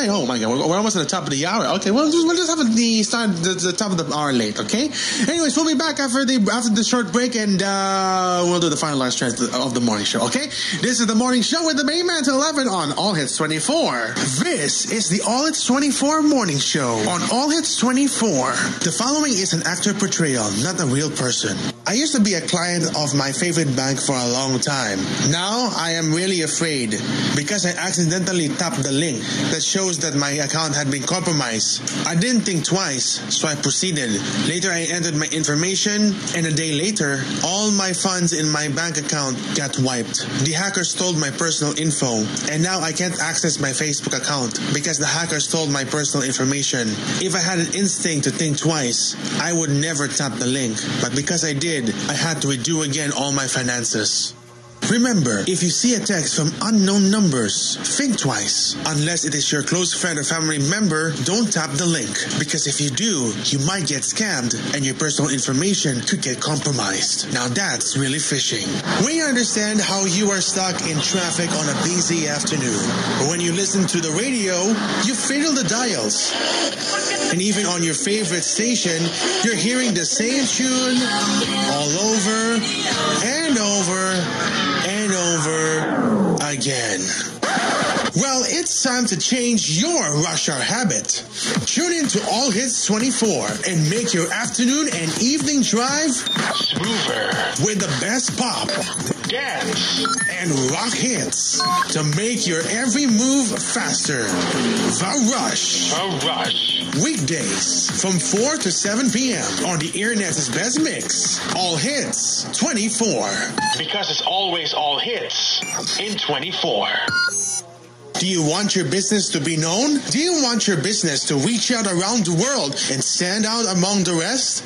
right. Oh my God, we're almost at the top of the hour. Okay, we'll just have the top of the hour late. Okay. Anyways, we'll be back after the short break, and we'll do the final last trend of the morning show. Okay. This is the morning show with the main man to 11 on All Hits 24. This is the All Hits 24 morning show on All Hits 24. The following is an actor portrayal, not a real person. I used to be a client of my favorite bank for a long time. Now I am really afraid because I accidentally tapped the link that shows that my account had been compromised. I didn't think twice, so I proceeded. Later I entered my information, and a day later, all my funds in my bank account got wiped. The hackers stole my personal info, and now I can't access my Facebook account because the hackers stole my personal information. If I had an instinct to think twice, I would never tap the link, but because I did, I had to redo again all my finances. Remember, if you see a text from unknown numbers, think twice. Unless it is your close friend or family member, don't tap the link. Because if you do, you might get scammed and your personal information could get compromised. Now that's really phishing. We understand how you are stuck in traffic on a busy afternoon. But when you listen to the radio, you fiddle the dials. And even on your favorite station, you're hearing the same tune all over and over and over again. Well, it's time to change your rush hour habit. Tune in to All Hits 24 and make your afternoon and evening drive smoother with the best pop, dance, and rock hits to make your every move faster. The Rush. The Rush. Weekdays from 4 to 7 p.m. on the Internet's best mix. All Hits 24. Because it's always all hits in 24. Do you want your business to be known? Do you want your business to reach out around the world and stand out among the rest?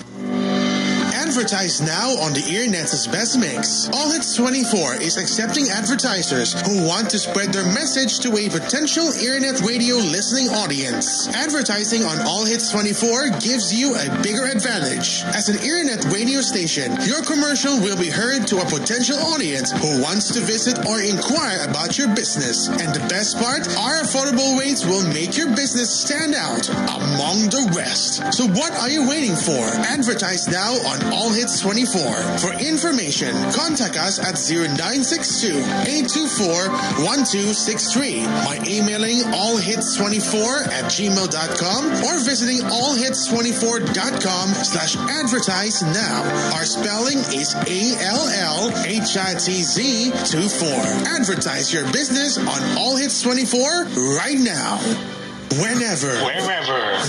Advertise now on the Internet's best mix. All Hits 24 is accepting advertisers who want to spread their message to a potential Internet radio listening audience. Advertising on All Hits 24 gives you a bigger advantage. As an Internet radio station, your commercial will be heard to a potential audience who wants to visit or inquire about your business. And the best part, our affordable rates will make your business stand out among the rest. So what are you waiting for? Advertise now on All Hits 24. For information, contact us at 0962-824-1263 by emailing allhits24@gmail.com or visiting allhits24.com/advertise now. Our spelling is ALLHITZ24. Advertise your business on All Hits 24 right now. Whenever.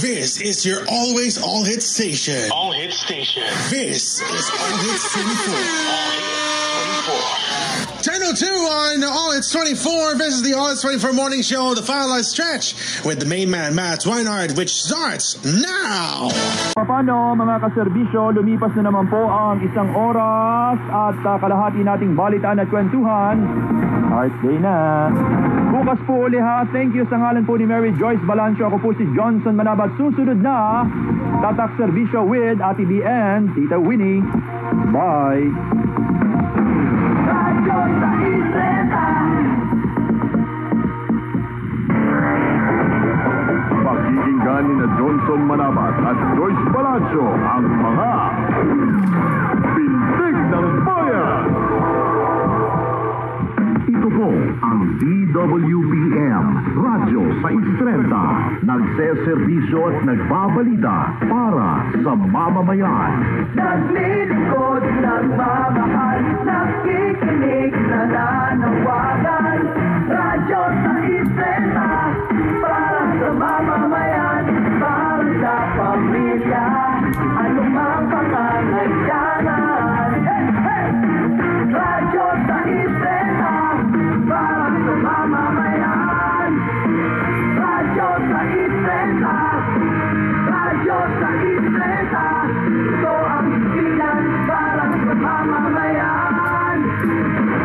This is your always all hit station. All hit station. This is All Hits 24. All Hits 24. 10:02 on All Hits 24. This is the All Hits 24 morning show, the finalized stretch with the main man, Matt Weinhardt, which starts now. Paano mga kaserbisyo, lumipas na naman po ang isang oras at kalahati nating balitaan at kwentuhan. Heart Day na. Bukas po uli ha. Thank you sa ngalan po ni Mary Joyce Balancio. Ako po si Johnson Manabat. Susunod na Tatak Serbisyo with Ate B and Tita Winnie. Bye. Pakikinggan ni na Johnson Manabat at Joyce Balancio ang mga Pintig ng Bayan. Ito po ang DWBM Radyo 630. Nagseserbisyo at nagbabalita para sa mamamayan. Naglilingkod, nagmamahal, nakikinig, nananawagan. Radyo 630 para sa mamamayan, para sa pamilya, anumang pangangailangan. Hey, hey! Radyo 630 para sa mamamayan. Radyo 630. Radyo 630. Ito ang isilan para sa mamamayan.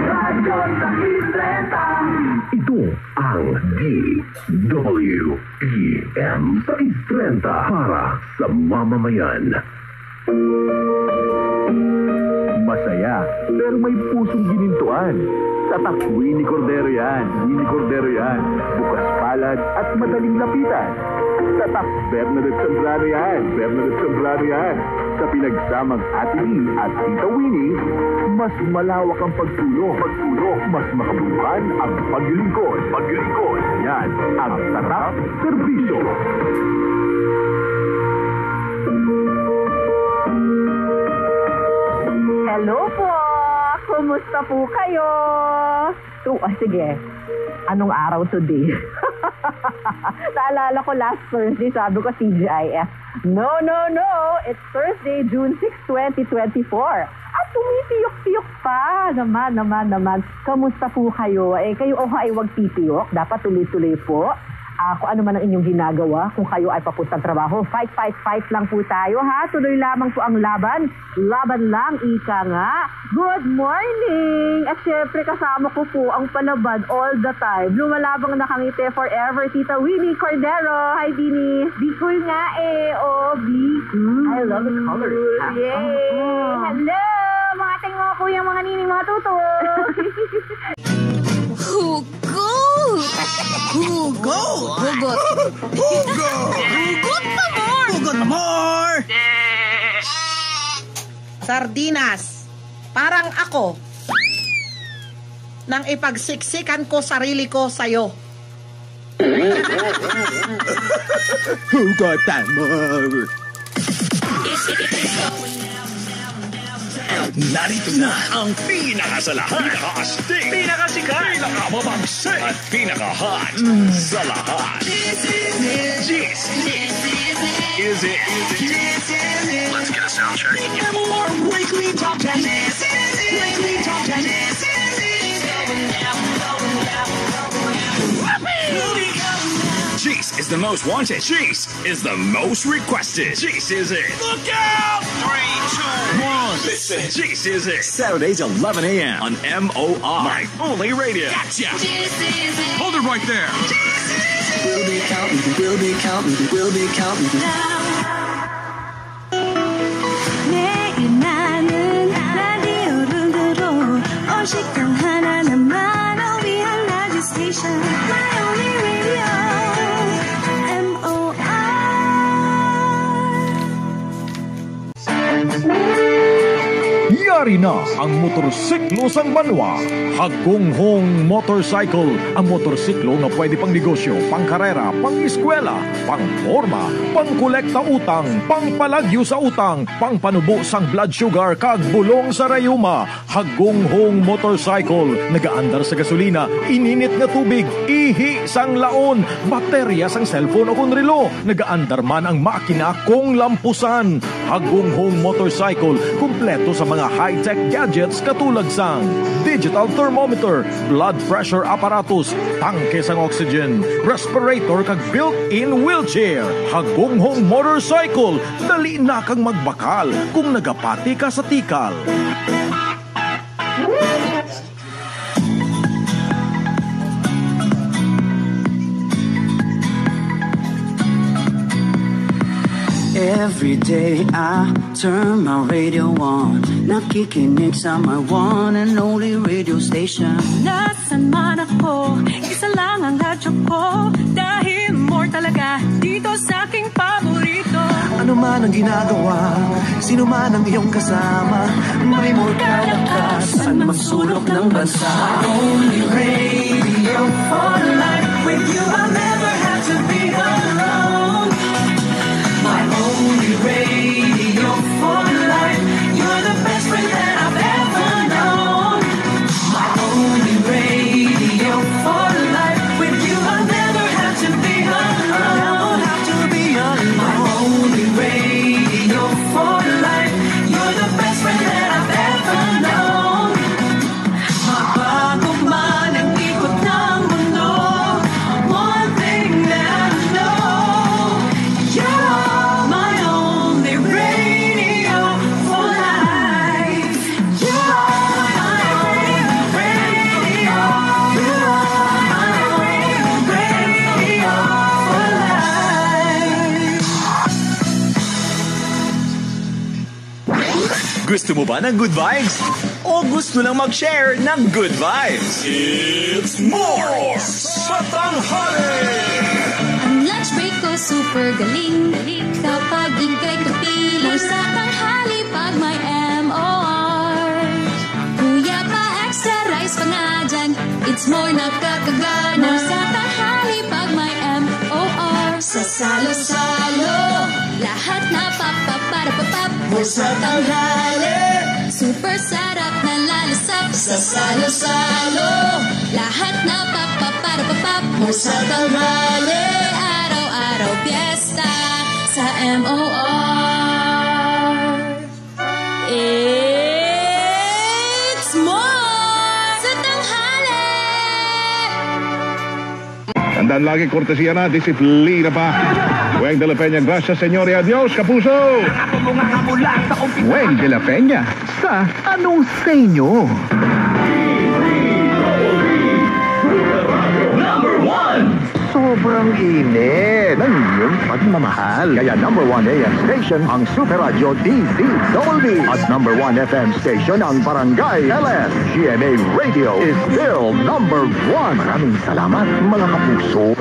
Radyo 630. Ito ang DWBM 630 para sa mamamayan. Masaya pero may pusong ginintuan. Tatak Winnie Cordero yan. Winnie Cordero yan. Bukas palad at madaling lapitan. Tatak Bernadette Zambrano yan. Bernadette Zambrano yan. Sa pinagsamang Ate Lee at Tita Winnie, mas malawak ang pagtulong. Mas makabukan ang paglilingkod. Yan ang Tatak Serbisyo. Hello po! Kumusta po kayo? Sige. Anong araw today? Naalala ko last Thursday, sabi ko CGIF. No. It's Thursday, June 6, 2024. At tumitiyok-tiyok pa. Naman. Kamusta po kayo? Kayo ay wag titiyok. Dapat tuloy-tuloy po. Kung ano man ang inyong ginagawa, kung kayo ay papuntang trabaho, fight lang po tayo, ha? Tuloy lamang po ang laban. Laban lang, ika nga. Good morning! At syempre, kasama ko po ang palaban all the time. Lumalabang nakangiti forever, Tita Winnie Cordero. Hi, Dini. Be cool nga be cool. I love the colors. Yay! Hello! Mga tingin po yung mga nining mga tuto. Hugot pa more! Sardinas, parang ako nang ipagsiksikan ko sarili ko sa'yo. Hugot pa more! Narito na ang pinakasalahan, pinakastig, pinakasikat, pinakamabangsit, at pinaka-hot sa lahat. This is it. Let's get a sound check. More weekly top 10. Weekly top 10. Cheese is the most wanted. Cheese is the most requested. Cheese is it. Look out! 3, 2, 1. Listen. Cheese is it. Saturdays 11 a.m. on MOR. My only radio. Gotcha. Hold it right there. We'll be counting. 매일 나는 라디오를 들어 오직한 하나 나만을 위한 라디오 스테이션 My only radio MOR Yari na ang motorsiklo sang banwa. Hagonghong Motorcycle. Ang motorsiklo nga pwede pang negosyo, pang karera, pang eskwela, pang forma, pang kolekta utang, pang palagyo sa utang, pang panubo sang blood sugar kag bulong sa rayuma. Hagonghong Motorcycle. Nagaandar sa gasolina, ininit nga tubig, ihi sang laon, baterya sang cellphone o kunrilo. Nagaandar man ang makina kung lampusan. Hagonghong Motorcycle. Kumpleto sa mga high-tech gadgets katulad sang digital thermometer, blood pressure apparatus, tangke sang oxygen, respirator kag built-in wheelchair. Hagonghong Motorcycle. Dali na kang magbakal kung nagapati ka sa tikal. Every day I turn my radio on. Nakikinig sa my one and only radio station. Nasaan man ako, isa lang ang radyo ko. Dahil more talaga dito sa aking paborito. Ano man ang ginagawa, sino man ang iyong kasama, may more kalakasan magsulok ng bansa. Only radio for life. With you I'll never have to be alone. My only radio for life. You're the best friend that I've ever known. My only radio for life. With you I'll never have to be alone. My only radio for life. You're the best friend that I've ever known. Mabago man ang ikot ng mundo, one Gusto mo ba ng good vibes? O gusto lang mag-share ng good vibes? It's more sa tanghali! Ang lunch break ko super galing kapag ika'y kapiling. More sa tanghali pag may MOR. Kuya pa extra rice pa nga dyan, it's more nakakagana. More sa tanghali pag may MOR. Sa salo-salo, lahat na papaparapapap. More sa tanghali, super sarap na lalasap. Sa salo-salo, lahat na papaparapapap. More sa tanghali, araw-araw piyesta sa MOR. It's more sa tanghali. Tandaan lagi, kortesiya na, disiplina pa. Weng de la Peña, gracias, señor, y adios, kapuso! Weng de la Peña, sa anong senyo? Sobrang init ng iyong pagmamahal. Kaya number 1 AM station ang Super Radio DZWB at number 1 FM station ang Barangay LS. GMA Radio is still number 1. Maraming salamat, mga kapuso.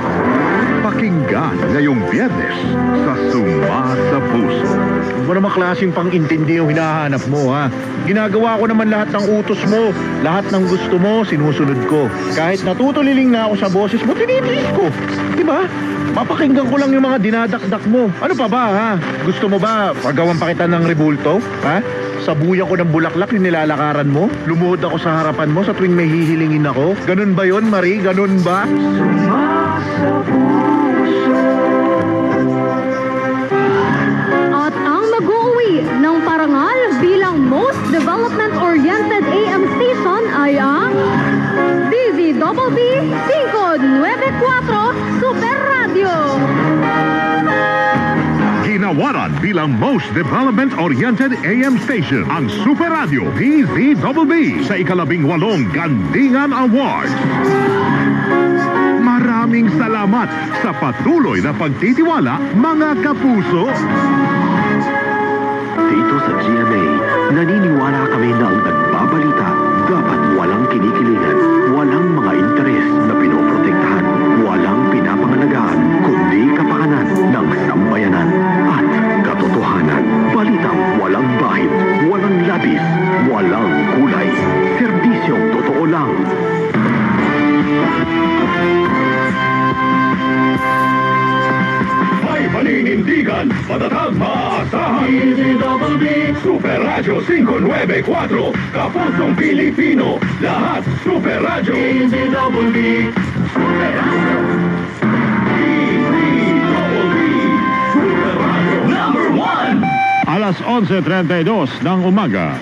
Pakinggan ngayong Biyernes sa Suma sa Puso. Ano naman klaseng pang-intindi yung hinahanap mo, ha? Ginagawa ko naman lahat ng utos mo. Lahat ng gusto mo, sinusunod ko. Kahit natutuliling na ako sa boses mo, tinitiis ko. Diba? Mapakinggan ko lang yung mga dinadakdak mo. Ano pa ba, ha? Gusto mo ba pagawan pa kita ng rebulto? Ha? Sabuyan ko ng bulaklak yung nilalakaran mo? Lumuhod ako sa harapan mo sa tuwing may hihilingin ako? Ganun ba yon, Marie? Ganun ba? At ang mag-uuwi ng parangal bilang most development-oriented AM station ay ang DZWB 594 Super Radio. Ginawaran bilang most development-oriented AM station ang Super Radio DZWB sa ika-18 Gandingan Awards. Maraming salamat sa patuloy na pagtitiwala, mga kapuso. Dito sa GMA, naniniwala kami na ang nagbabalita dapat walang kinikilingan, walang mga interes na pinoprotektahan, walang pinapangalagaan, kundi kapakanan ng sambayanan at katotohanan. Balitang walang bahid, walang labis, walang kulay. Serbisyong totoo lang. May paninindigan, matatag, maaasahan. DZWB Super Radio 594, Kapusong Pilipino, lahat Super Radio. DZWB Super Radio. DZWB Super Radio number 1. Alas 11:32 ng umaga.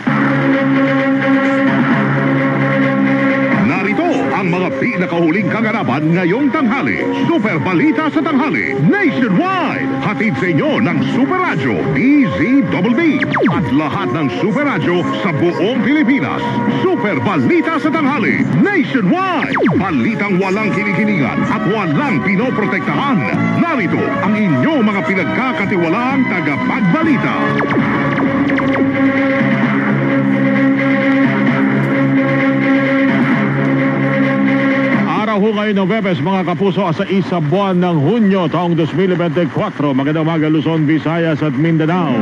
Narito ang mga pinakahuling kaganapan ngayong tanghali. Super Balita sa Tanghali, nationwide. Hatid sa inyo ng Super Radio DZWB at lahat ng Super Radio sa buong Pilipinas. Super Balita sa Tanghali, nationwide. Balitang walang kinikilingan at walang pinoprotektahan. Narito ang inyong mga pinagkakatiwalaang tagapagbalita. Araw ho ngayon ng Webes, mga kapuso, sa isa buwan ng Hunyo taong 2024. Magandang umaga, Luzon, Visayas at Mindanao.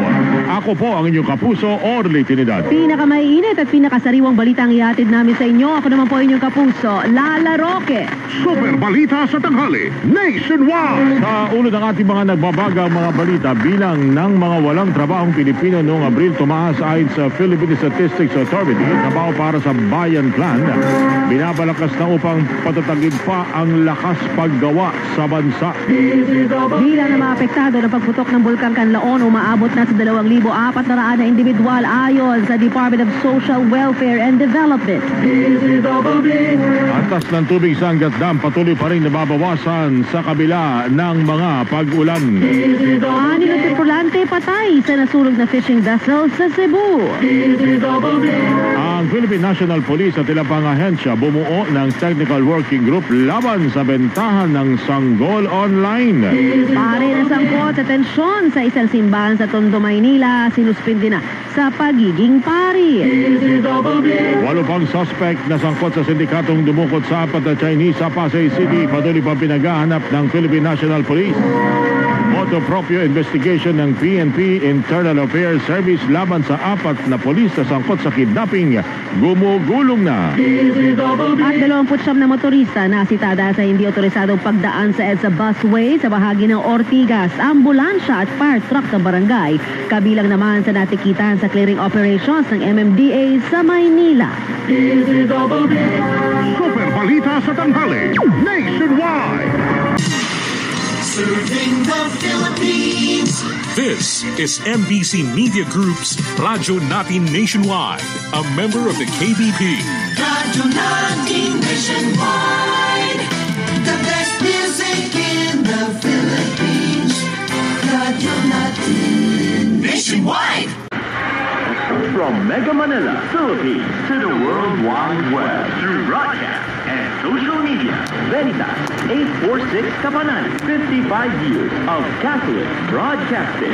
Ako po ang inyong kapuso, Orly Trinidad. Pinakamainit at pinakasariwang balita ang ihatid namin sa inyo. Ako naman po inyong kapuso, Lala Roque. Super Balita sa Tanghali, nationwide. Sa ulo ng ating mga nagbabagang mga balita, bilang ng mga walang trabahong Pilipino noong Abril tumaas ayon sa Philippine Statistics Authority. Trabaho para sa Bayan Plan, binabalakas na upang patatagin pa ang lakas paggawa sa bansa. Bilang na mga apektado ng pagputok ng Bulkang Kanlaon, umaabot na sa 2,400 na individual ayon sa Department of Social Welfare and Development. Antas ng tubig sa Angat Dam patuloy pa rin nababawasan sa kabila ng mga pag-ulan. 6 na tripulante patay sa nasulog na fishing vessel sa Cebu. Ang Philippine National Police at ilang pang ahensya bumuo ng Technical Working Group laban sa bentahan ng sanggol online. Pare na sangkot sa tensyon sa isang simbahan sa Tondo, Maynila, sinuspindi na sa pagiging pari. 8 pang suspect na sangkot sa sindikatong dumukot sa 4 na Chinese sa Pasay City, patuloy pa pinaghahanap ng Philippine National Police. Moto proprio investigation ng PNP Internal Affairs Service laban sa 4 na polis na sangkot sa kidnapping gumugulong na. At 29 na motorista na sitada sa hindi otorisadong pagdaan sa EDSA busway sa bahagi ng Ortigas, ambulansya at fire truck sa barangay. Kabilang naman sa natikitan sa clearing operations ng MMDA sa Maynila. Super balita sa tanghali, nationwide. Serving the Philippines. This is MBC Media Group's Radyo Natin Nationwide, a member of the KBP. Radyo Natin Nationwide. The best music in the Philippines. Radyo Natin Nationwide. From Mega Manila, Philippines, to the World Wide Web, through broadcast and social media, Veritas 846 Kapanan, 55 years of Catholic broadcasting.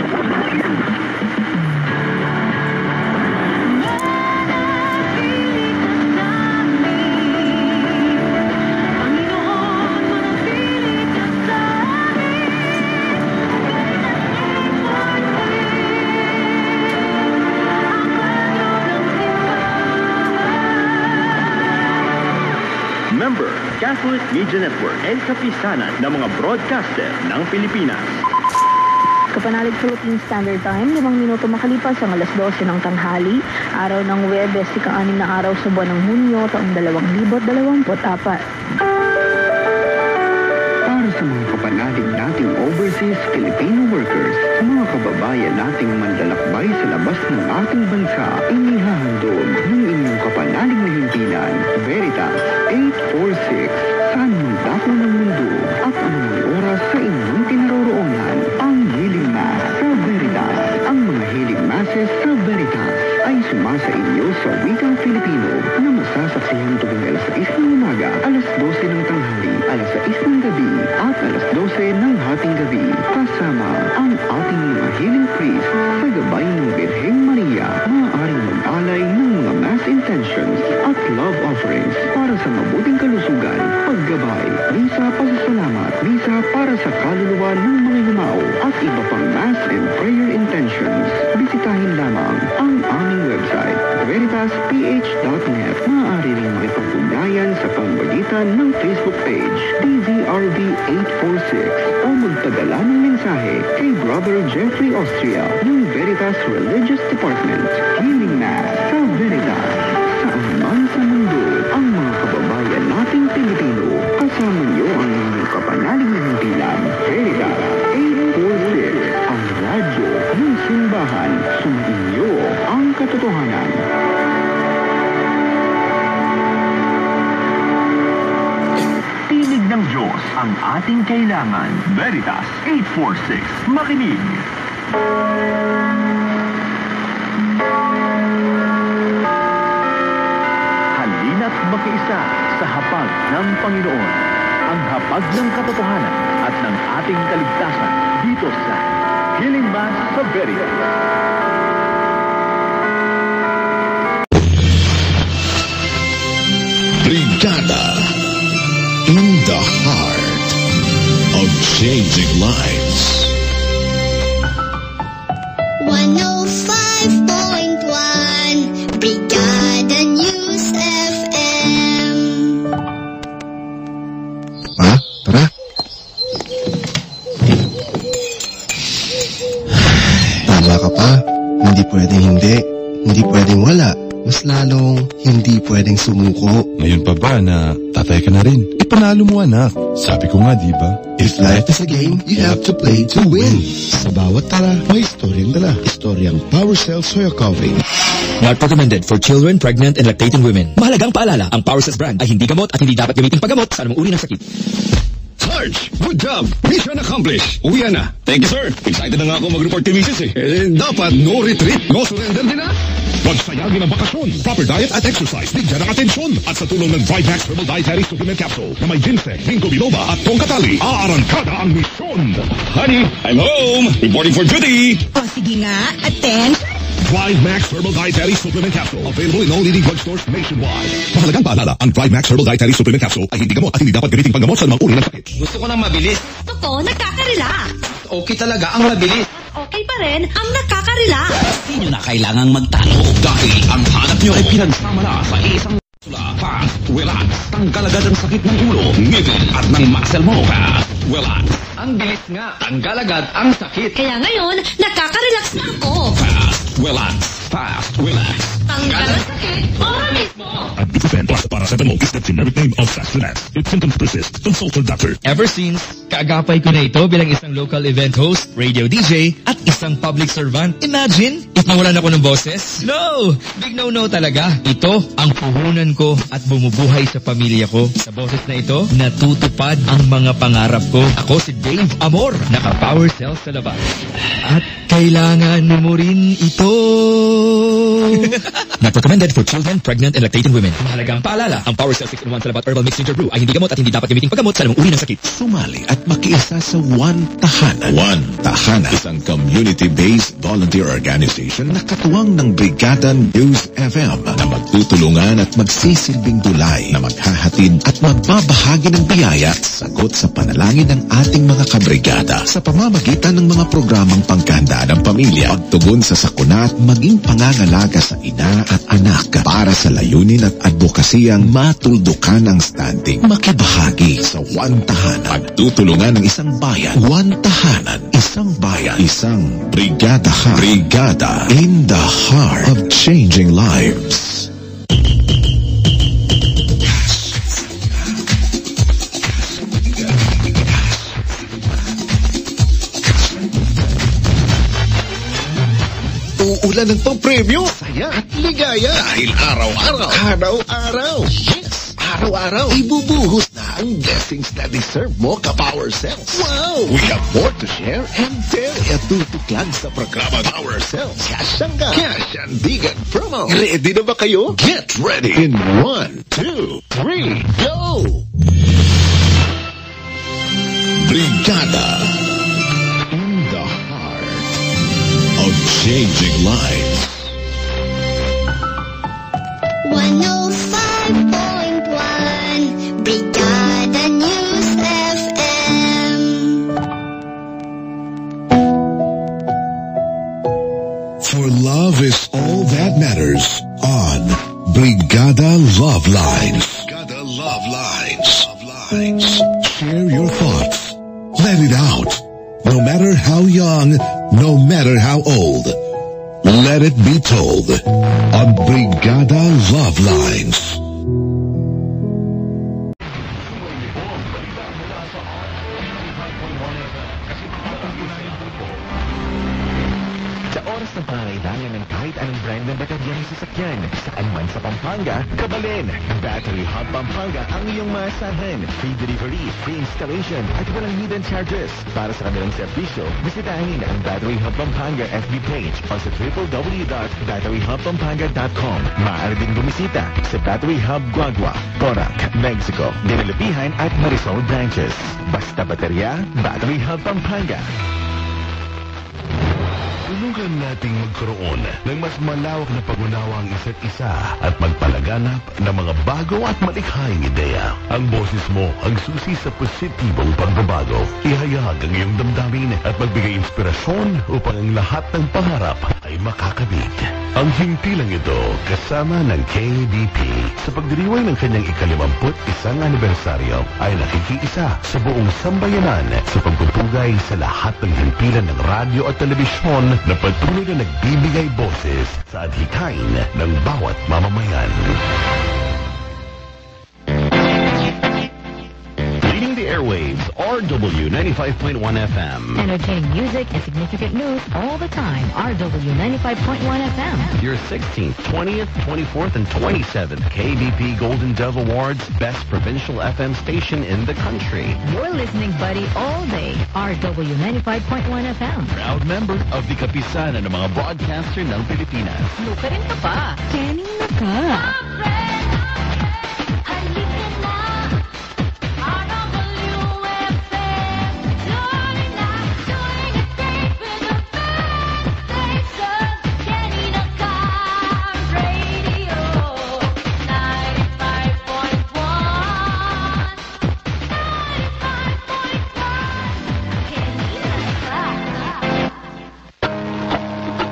Member, Catholic Media Network and kapisanan ng mga broadcaster ng Pilipinas. Kapanalig Philippine Standard Time, 5 minuto makalipas ang alas 12 ng tanghali, araw ng Huwebes, ika-6 na araw sa buwan ng Hunyo, taong 2024. Para sa mga kapanalig nating overseas Filipino workers, sa mga kababayan nating manlalakbay sa labas ng ating bansa, inihahandog ng inyong kapanalig na himpilan, Veritas 846, saan mang dako ng mundo at anumang oras sa inyong kinaroroonan, ang Healing Mass sa Veritas. Ang mga Healing Masses sa Veritas ay sumasa inyo sa wikang Filipino na masasaksihan tuwing alas 6 ng umaga, alas 12 ng tanghali, alas 6 ng gabi, at alas 12 ng hating gabi. Kasama ang ating mga healing priest sa gabay ng Birheng Maria, maaaring mag-alay ng mga mass intentions at love offerings para sa mabuting kalusugan, paggabay, misa pasasalamat, misa para sa kaluluwa ng mga yumao, at iba pang mass and prayer intentions. Bisitahin lamang ang aming website, veritasph.net. Maaari rin makipag-ugnayan sa pamamagitan ng Facebook page, DZRV 846, o magpadala ng mensahe kay Brother Jeffrey Austria ng Veritas Religious Department. Healing Mass sa Veritas. Saan man sa mundo, ang mga kababayan nating Pilipino, kasama niyo ang inyong kapanalig na himpilan, Veritas 846, ang radyo ng simbahan. Sumainyo ang katotohanan. Tinig ng Diyos ang ating kailangan. Veritas 846. Makinig. Halina't makiisa sa hapag ng Panginoon. Ang hapag ng katotohanan at ng ating kaligtasan dito sa Healing Mass sa Veritas. Brigada in the heart of changing lives. 105.1 Brigada News FM. Pa, tara. Tama ka pa. Hindi pwedeng hindi. Hindi pwedeng wala. Mas lalong hindi pwedeng sumuko. Ngayon pa ba na tatay ka na rin? Ipanalo mo anak. Sabi ko nga diba? If life is a game, you have to play to win. Sa bawat tala, may istoryang dala. Istoryang Power Cells Soya Coffee. Not recommended for children, pregnant, and lactating women. Mahalagang paalala, ang Power Cells brand ay hindi gamot at hindi dapat gamitin paggamot sa anumang uri ng sakit. Sarge, good job. Mission accomplished. Uwi na. Thank you, sir. Excited na nga ako mag-report kay Mrs. Dapat no retreat, no surrender din na. Pagsayagin ang bakasyon, proper diet at exercise, bigyan ng atensyon. At sa tulong ng Vimax Herbal Dietary Supplement Capsule na may ginseng, ginkgo biloba at tongkatali, aarangkada ang misyon. Honey, I'm home. Reporting for duty. O sige nga, attention. Vimax Herbal Dietary Supplement Capsule. Available in all leading drugstores nationwide. Mahalagang paalala, ang Vimax Herbal Dietary Supplement Capsule ay hindi gamot at hindi dapat gamitin panggamot sa mga uri ng sakit. Gusto ko ng mabilis. Gusto ko, nakaka-relax. Okay talaga ang mabilis. Okay pa rin ang nakaka-relax. Hindi nyo na kailangang magtalo dahil ang hanap nyo ay pinagsama na sa isang fast, relax, tanggal agad ang sakit ng ulo, ngipin at ng muscle mo. Fast, relax. Ang bilis nga, tanggal agad ang sakit. Kaya ngayon, nakaka-relax na ako. Fast, relax, fast, relax. Tanggal ang sakit, ora mismo. Ibuprofen plus paracetamol is the generic name of Fast Relax. If symptoms persist, consult your doctor. Ever since, kaagapay ko na ito bilang isang local event host, radio DJ, at isang public servant. Imagine, if nawalan ako ng boses? No! Big no-no talaga. Ito ang puhunan ko at bumubuhay sa pamilya ko. Sa boses na ito, natutupad ang mga pangarap ko. Ako si Dave Amor, naka-power cells sa labas. At kailangan mo rin ito. Not recommended for children, pregnant, and lactating women. Mahalagang paalala, ang Power Cell 6-in-1 Salabat Herbal Mixed Ginger Brew ay hindi gamot at hindi dapat gamitin paggamot sa anumang uri ng sakit. Sumali at makiisa sa One Tahanan. One Tahanan, isang community-based volunteer organization na katuwang ng Brigada News FM na magtutulungan at magsisilbing tulay na maghahatid at magbabahagi ng biyaya at sagot sa panalangin ng ating mga kabrigada sa pamamagitan ng mga programang pangkahandaan ng pamilya, pagtugon sa sakuna at maging pangangalaga sa ina at anak para sa layunin at advokasiyang matuldukan ang standing. Makibahagi sa One Tahanan. Pagtutulungan ng isang bayan. One Tahanan. Isang bayan. Isang brigada. Brigada in the heart of changing lives. Uulan ng pang-premyo, saya at ligaya. Dahil araw-araw. Yes, araw-araw. Ibubuhos na ang blessings na deserve mo ka-Power Cells. Wow! We have more to share and tell. Tutuklag sa programa Power Cells. Kasyandigan promo. Ready na ba kayo? Get ready in 1, 2, 3, go! Brigada. Of changing lives. 105.1 Brigada News FM. For love is all that matters on Brigada Love Lines. Brigada Love Lines. Share your thoughts. Let it out. No matter how young, no matter how old, let it be told on Brigada Love Lines. Sa oras ng pangangailangan ng kahit anong brand ng baterya ng sasakyan, saan man sa Pampanga, kabalin. Battery Hub Pampanga ang iyong maasahan. Free delivery, free installation, at walang hidden charges. Para sa kanilang serbisyo, bisitahin ang Battery Hub Pampanga FB page o sa www.batteryhubpampanga.com. Maaari din bumisita sa Battery Hub Guagua, Porac, Mexico, Dinalapihan at Marisol branches. Basta baterya, Battery Hub Pampanga. Tulungan nating magkaroon ng mas malawak na pag-unawa ang isa't isa at magpalaganap ng mga bago at malikhaing ideya. Ang boses mo ang susi sa positibong pagbabago. Ihayag ang iyong damdamin at magbigay inspirasyon upang ang lahat ng pangarap ay makakabit. Ang himpilang ito kasama ng KBP sa pagdiriwang ng kanyang 51 anibersaryo ay nakikiisa sa buong sambayanan sa pagpupugay sa lahat ng himpilan ng radyo at telebisyon na patuloy na nagbibigay boses sa adhikain ng bawat mamamayan. Leading the airwaves airwaves, RW 95.1 FM. Entertaining music and significant news all the time. RW 95.1 FM. Your 16th, 20th, 24th, and 27th KBP Golden Dove Awards Best Provincial FM Station in the country. You're listening, buddy, all day. RW 95.1 FM. Proud member of the Kapisanan ng mga broadcaster ng Pilipinas. Luka rin ka pa. Kanina ka.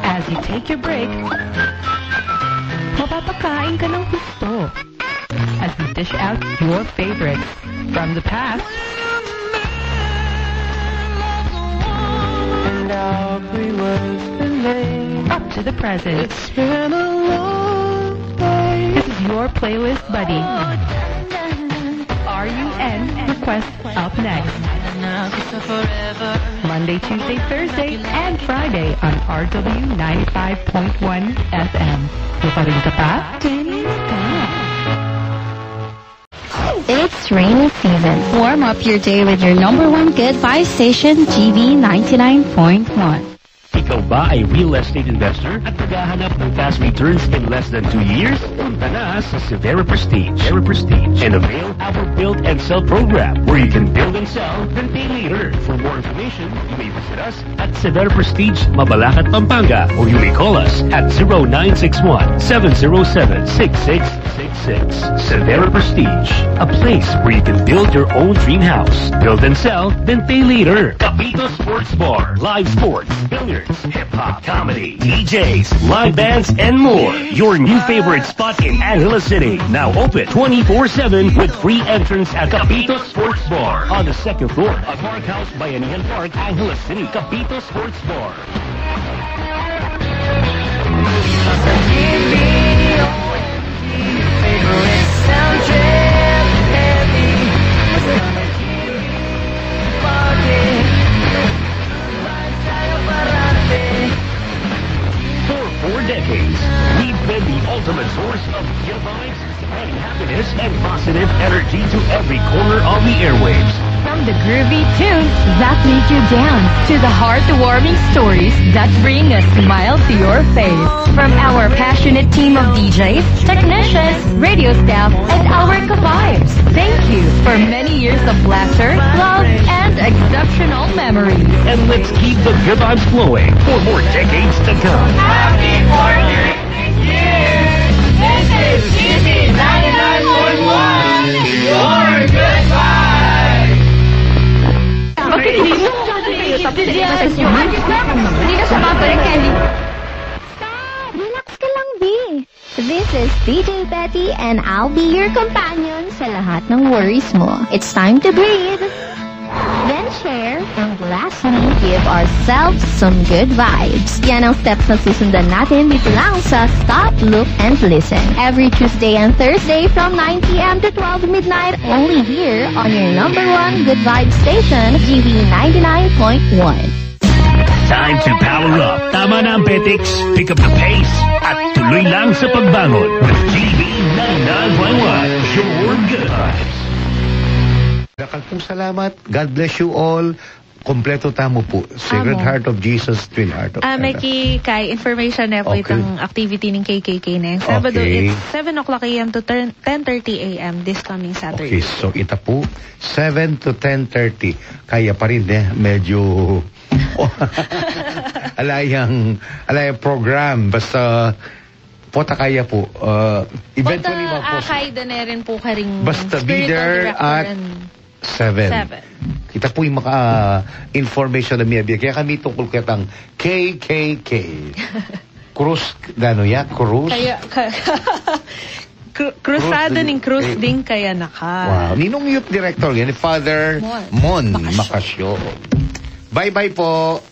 As you take your break, mapapakain ka ng gusto as we dish out your favorites from the past and our up to the present. It's been a long day. This is your playlist buddy. RUN request up next. Monday, Tuesday, Thursday, and Friday on RW 95.1 FM. Lupa rin ka pa? It's rainy season. Warm up your day with your #1 good vibe station, GV 99.1. Ikaw ba ay real estate investor at naghahanap ng fast returns in less than 2 years? Punta na sa Severa Prestige. And avail our build and sell program where you can build and sell then pay later. For more information, you may visit us at Severa Prestige, Mabalacat, Pampanga, or you may call us at 0961-707-6666. Severa Prestige, a place where you can build your own dream house, build and sell, then pay later. Capito Sports Bar, live sports, billiards, hip-hop, comedy, DJs, live bands, and more. Your new favorite spot in Angeles City. Now open 24/7 with free entrance at Capito Sports Bar on the 2nd floor of Park House, Bayanihan Park, Angeles City. Capito Sports Bar. For 4 decades, we've been the ultimate source of good vibes and happiness and positive energy to every corner of the airwaves. From the groovy tunes that make you dance to the heartwarming stories that bring a smile to your face. From our passionate team of DJs, technicians, radio staff, and our ka-vibes. Thank you for many years of laughter, love, and exceptional memories. And let's keep the good vibes flowing for more decades to come. Happy 46 years! This is GV 99.1, your good vibes! Bakit hindi mo? Hindi na siya babalik, Kelly. Relax ka lang, B. This is DJ Betty and I'll be your companion sa lahat ng worries mo. It's time to breathe. Then share, and lastly, give ourselves some good vibes. Yan ang steps na susundan natin dito lang sa Stop, Look, and Listen. Every Tuesday and Thursday from 9 p.m. to 12 midnight, only here on your #1 good vibe station, GV 99.1. Time to power up. Tama na ang petics. Pick up the pace. At tuloy lang sa pagbangon with GV 99.1. Your good vibes. Dakal pong salamat. God bless you all. Kompleto tamo po. Sacred Heart of Jesus, Twin Heart of may kay information na po itong activity ng KKK na yung Sabado. Okay. It's 7 o'clock a.m. to 10:30 a.m. this coming Saturday. Okay, so ita po, 7 to 10:30. Kaya pa rin medyo alayang program. Basta pota kaya po. Eventually Akay na rin po ka rin basta be there at 7. Kita po yung information na miyabia. Kaya kami tungkol kitang KKK. Cruz, Cruz? Krusada ng Cruz din kaya naka. Wow. Ninong youth director yan? Father Mon Macasio. Bye-bye po.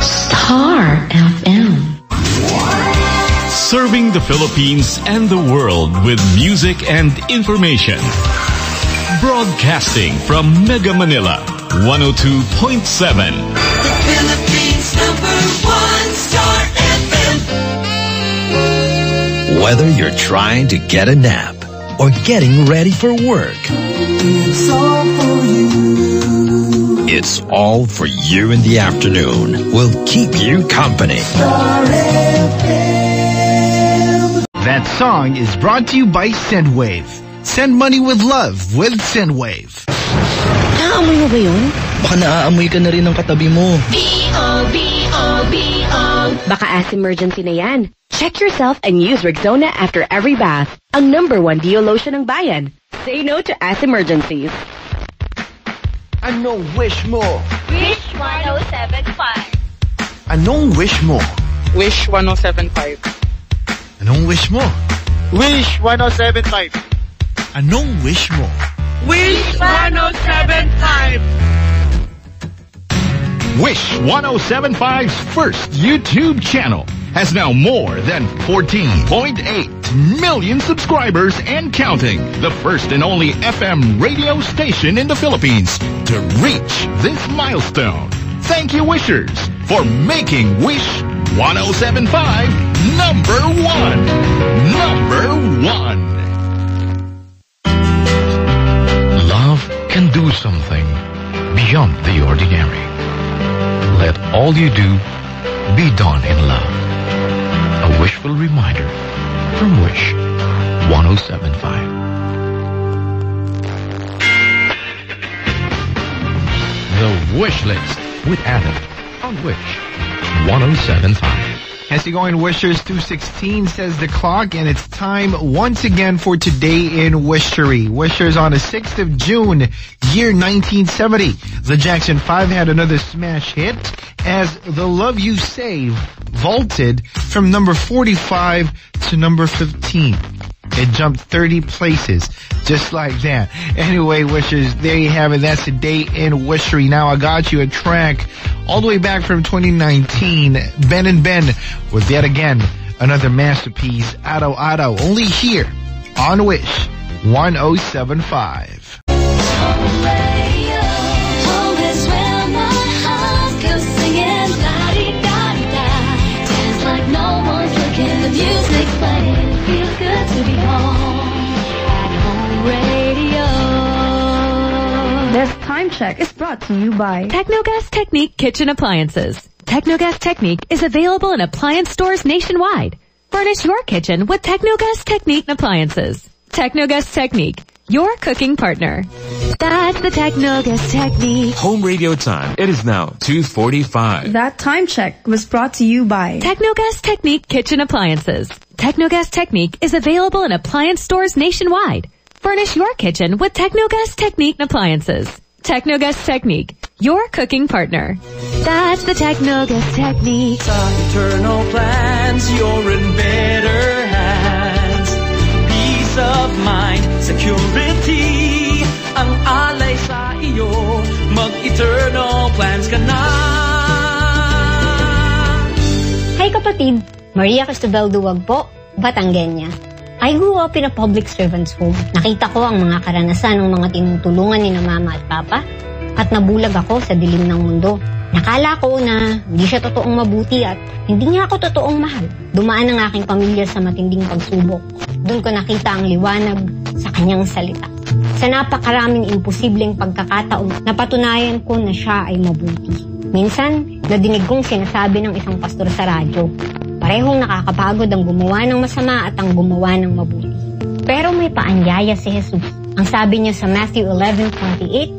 Star FM. Serving the Philippines and the world with music and information. Broadcasting from Mega Manila, 102.7. The Philippines #1 Star FM. Whether you're trying to get a nap or getting ready for work, It's all for you. it's all for you in the afternoon. We'll keep you company. Star FM. That song is brought to you by Sendwave. Send money with love with Sendwave. Naamoy mo ba yun? Baka naaamoy ka na rin ng katabi mo. B-O-B-O-B-O. Baka as emergency na yan. Check yourself and use Rexona after every bath. Ang #1 Deo lotion ng bayan. Say no to as emergencies. Anong wish mo? Wish 1075. Anong wish mo? Wish 1075. Anong wish mo? Wish 1075. Anong wish mo? Wish 1075. Wish 1075's first YouTube channel has now more than 14.8 million subscribers and counting. The first and only FM radio station in the Philippines to reach this milestone. Thank you, Wishers, for making Wish 1075 #1. #1. Love can do something beyond the ordinary. Let all you do be done in love. A wishful reminder from Wish 1075. The Wish List with Adam on Wish 1075. As you go in Wishers 2:16 says the clock, and it's time once again for Today in Wishery. Wishers on the 6th of June, year 1970. The Jackson 5 had another smash hit as The Love You Save vaulted from number 45 to number 15. It jumped 30 places, just like that. Anyway, Wishers, there you have it. That's Today in Wishery. Now I got you a track all the way back from 2019. Ben and Ben with yet again another masterpiece, Araw Araw, only here on Wish 1075. The music's playing, it feels good to be home at home radio. This time check is brought to you by Technogas Technique Kitchen Appliances. Technogas Technique is available in appliance stores nationwide. Furnish your kitchen with Technogas Technique appliances. Technogas Technique, your cooking partner. That's the Technogas Technique. Home radio time. It is now 2:45. That time check was brought to you by Technogas Technique Kitchen Appliances. Technogas Technique is available in appliance stores nationwide. Furnish your kitchen with Technogas Technique appliances. Technogas Technique, your cooking partner. That's the Technogas technique. Sa eternal plans, you're in better hands. Peace of mind, security, ang alay sa iyo. Mag-eternal plans ka na. Hi kapatid, Maria Cristobal Duwag po, Batangueña. I grew up in a public servant's home. Nakita ko ang mga karanasan ng mga tinutulungan ni na mama at papa at nabulag ako sa dilim ng mundo. Nakala ko na hindi siya totoong mabuti at hindi niya ako totoong mahal. Dumaan ang aking pamilya sa matinding pagsubok. Doon ko nakita ang liwanag sa kanyang salita. Sa napakaraming imposibleng pagkakataon, napatunayan ko na siya ay mabuti. Minsan, nadinig kong sinasabi ng isang pastor sa radyo, parehong nakakapagod ang gumawa ng masama at ang gumawa ng mabuti. Pero may paanyaya si Jesus. Ang sabi niya sa Matthew 11:28,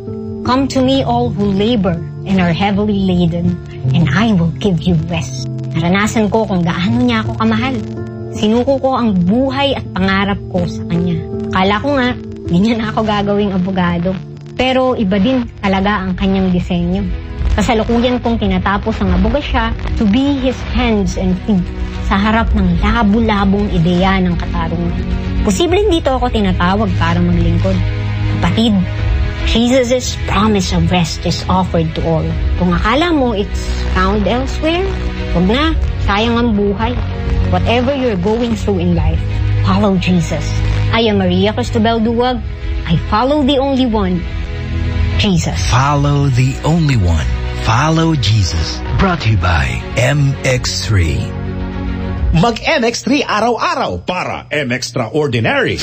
"Come to me all who labor and are heavily laden, and I will give you rest." Naranasan ko kung gaano niya ako kamahal. Sinuko ko ang buhay at pangarap ko sa kanya. Akala ko nga, hindi niya na ako gagawing abogado. Pero iba din talaga ang kanyang disenyo. Kasalukuyan kong tinatapos ang abogasya to be his hands and feet sa harap ng labo-labong ideya ng katarungan. Posibleng dito ako tinatawag para maglingkod. Kapatid, Jesus' promise of rest is offered to all. Kung akala mo it's found elsewhere, huwag na, sayang ang buhay. Whatever you're going through in life, follow Jesus. I am Maria Cristobal Duwag. I follow the only one, Jesus. Follow the only one. Follow Jesus. Brought to you by MX3. Mag-MX3 araw-araw para M-Extraordinary.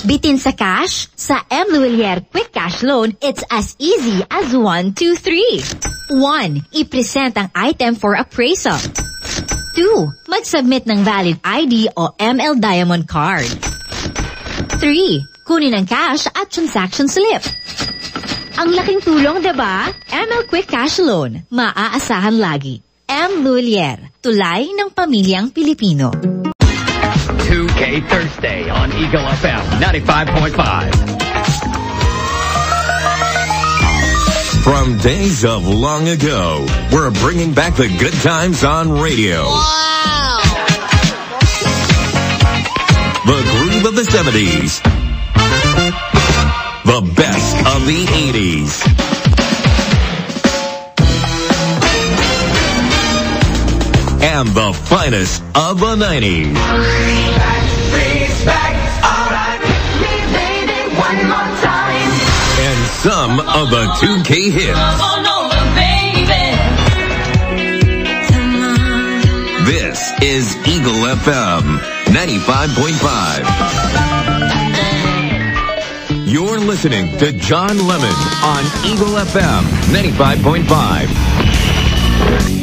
Bitin sa cash? Sa M. Luilier Quick Cash Loan, it's as easy as 1, 2, 3. 1. I-present ang item for appraisal. 2. Mag-submit ng valid ID o ML Diamond Card. 3. Kunin ang cash at transaction slip. Ang laking tulong, diba? ML Quick Cash Loan. Maaasahan lagi. M. Luilier. Tulay ng pamilyang Pilipino. 2K Thursday on Eagle FM 95.5. From days of long ago, we're bringing back the good times on radio. Wow! The groove of the 70s. The best of the 80s. And the finest of the 90s. Alright, me baby, one more time. And some of the 2K hits. Come on over, baby. This is Eagle FM 95.5. You're listening to John Lemon on Eagle FM 95.5.